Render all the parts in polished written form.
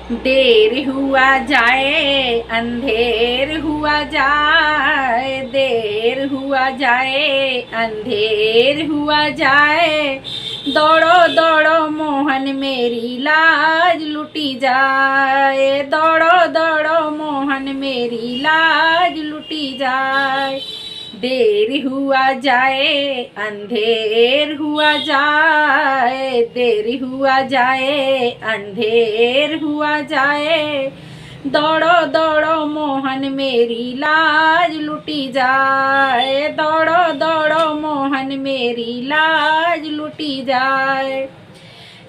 देर हुआ जाए अंधेर हुआ जाए, देर हुआ जाए अंधेर हुआ जाए, दौड़ो दौड़ो मोहन मेरी लाज लुटी जाए, दौड़ो दौड़ो मोहन मेरी लाज लुटी जाए। देर हुआ जाए अंधेर हुआ जाए, देर हुआ जाए अंधेर हुआ जाए, दौड़ो दौड़ो मोहन मेरी लाज लुटी जाए, दौड़ो दौड़ो मोहन मेरी लाज लुटी जाए।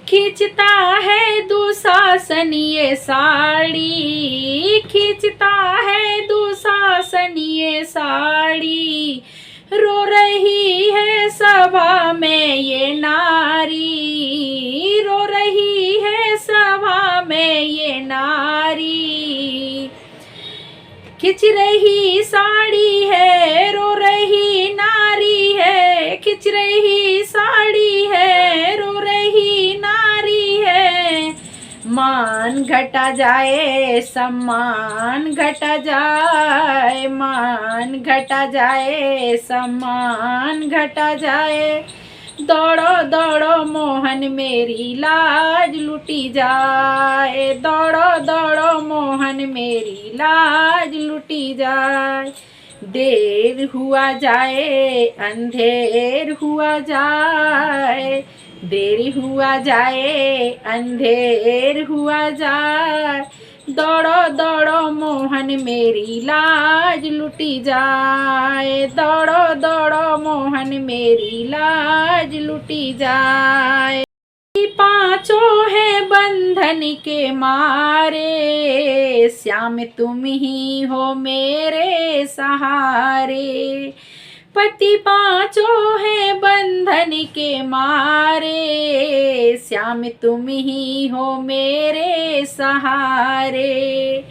खींचता है दुशासन ये साड़ी, खींचता है दुशासन ये साड़ी, रो रही है सभा में ये नारी, रो रही है सभा में ये नारी। खिंच रही साड़ी है रो रही नारी है, खिंच रही साड़ी है रो रही नारी है। मान घटा जाए सम्मान घटा जाए, मान घटा जाए सम्मान घटा जाए, दौड़ो दौड़ो मोहन मेरी लाज लुटी जाए, दौड़ो दौड़ो मोहन मेरी लाज लुटी जाए। देर हुआ जाए अंधेर हुआ जाए, देर हुआ जाए अंधेर हुआ जाए, दौड़ो दौड़ो मोहन मेरी लाज लुटी जाए, दौड़ो दौड़ो मोहन मेरी लाज लुटी जाए। पांचों हैं बंधन के मारे, श्याम तुम ही हो मेरे सहारे। पति पांचों हैं बंधन के मारे, श्याम तुम ही हो मेरे सहारे।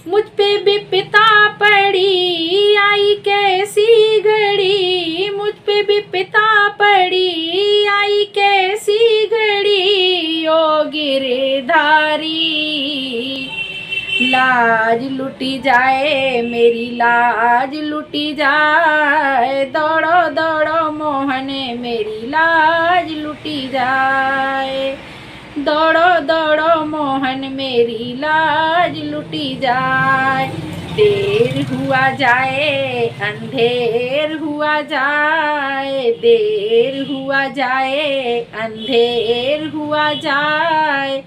मुझ पे विपदा पड़ी आई कैसी घड़ी, मुझ पे विपदा पड़ी आई कैसी घड़ी, ओ गिरधारी लाज लुटी जाए मेरी लाज लुटी जाए, दौड़ो दौड़ो मोहन मेरी लाज लुटी जाए, दौड़ो दौड़ो मोहन मेरी लाज लुटी जाए। देर हुआ जाए अंधेर हुआ जाए, देर हुआ जाए अंधेर हुआ जाए,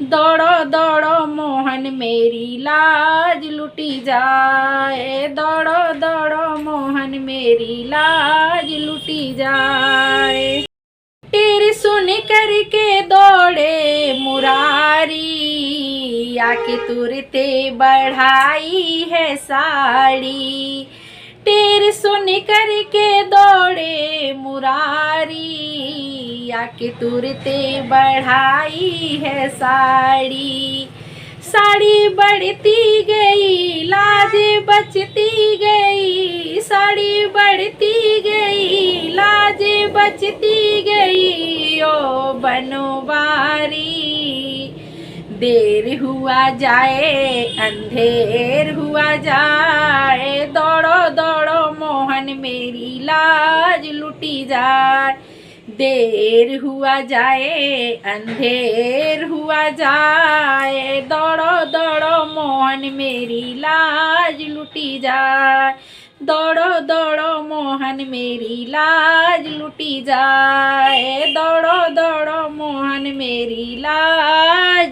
दौड़ो दौड़ो मोहन मेरी लाज लुटी जाए, दौड़ो दौड़ो मोहन मेरी लाज लुटी जाए। तेरे सुन करके दौड़े मुरारी, आके तुरते बढ़ाई है साड़ी। तेरे सुन करके दौड़े मुरारी, आके तुरते बढ़ाई है साड़ी। साड़ी बढ़ती गई लाज बचती गई, साड़ी बढ़ती गई लाज बचती गई, ओ बनवारी। देर हुआ जाए अंधेर हुआ जाए, दौड़ो दौड़ो मोहन मेरी लाज लुटी जाए। देर हुआ जाए अंधेर हुआ जाए, दौड़ो दौड़ो मोहन मेरी लाज लुटी जाए, दौड़ो दौड़ो मोहन मेरी लाज लुटी जाए, दौड़ो दौड़ो मोहन मेरी लाज